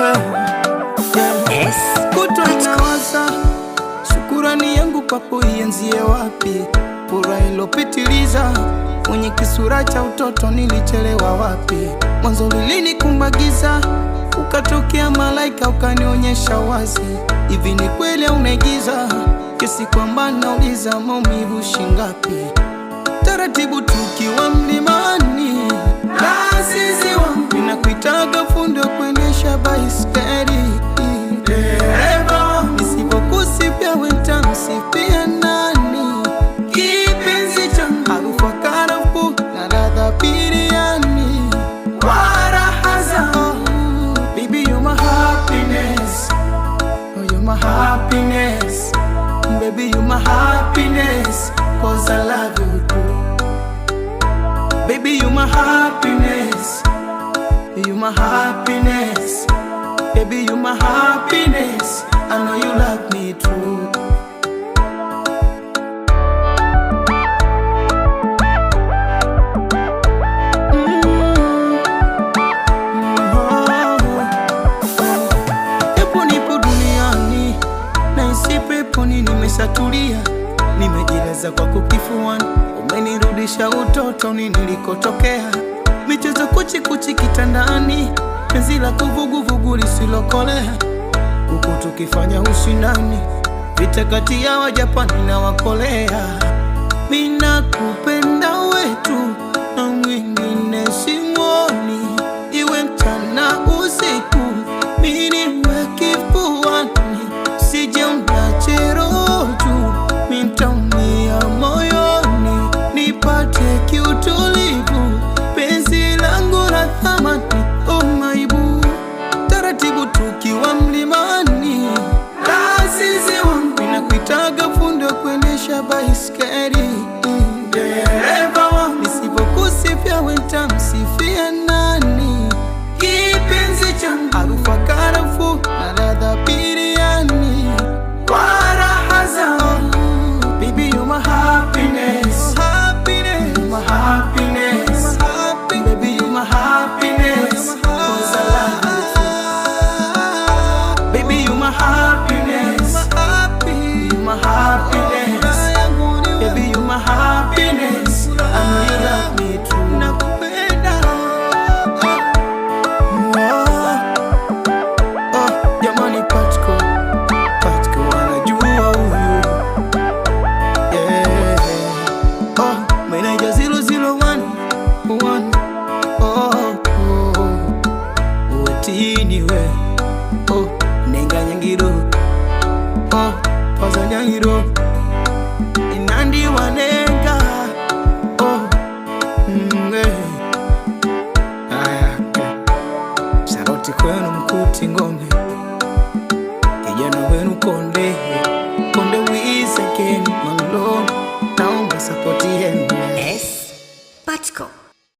Yes. Kutwa nawaza shukurani yangu kwako ianzie wapi? Furaha ilopitiliza mwenye kisura cha utoto, nilichelewa wapi? Mwanzo lilinikumbagiza, ukatokea malaika ukanionyesha wazi. Hivi ni kweli au unaigiza? Kesi kwamba nauliza maumivu shingapi? Taratibu tukiwa mlimani, lazizi wangu ninakuitaga fundi wa kuendesha baiskeli. Dereva nisipokusifia wetamsifia nani? Kipenzi changu harufu karafuu na ladha biriani, kwa raha zangu. Baby you're my happiness, oh you're my happiness. Baby you're my happiness, 'cause I love you too. Baby you're my happiness, you're my happiness. Baby you're my happiness, I know you love me true. Epo nipo duniani na isi peponi, nimeshatulia, nimejilaza kwa kukifuani. Umenirudisha utotoni nilikotokea, michezo kuchi kuchi kitandani, penzi la kuvuguvugu lisilokolea, huku tukifanya ushindani, vita kati ya Wajapani na Wakorea. Mina kupenda wetu na mwingine simoni, iwe mchana usiku, miniwe kifuani, sije uniache roho juu, nitaumia moyoni, nipate kiutulivu, penzi langu la thamani. Oh my boo, taratibu tukiwa mlimani, lazizi wangu ninakuitaga fundi wa kuendesha baiskeli. Dereva wangu nisipokusifia wetamsifia nani? Kipenzi changu harufu karafuu na ladha biriani, kwa raha zangu. Baby you're my happiness, you're my happiness. Baby you're my happiness, 'cause I love you too. Baby you're my happiness, you're my happiness. Baby you're my happiness, I know you love me true. Nakupenda. Jamani Patco anajua huyu. Yeah. Meneja 001 uwetini we. Nenga nyangiro, paza nyangiro, inandi wane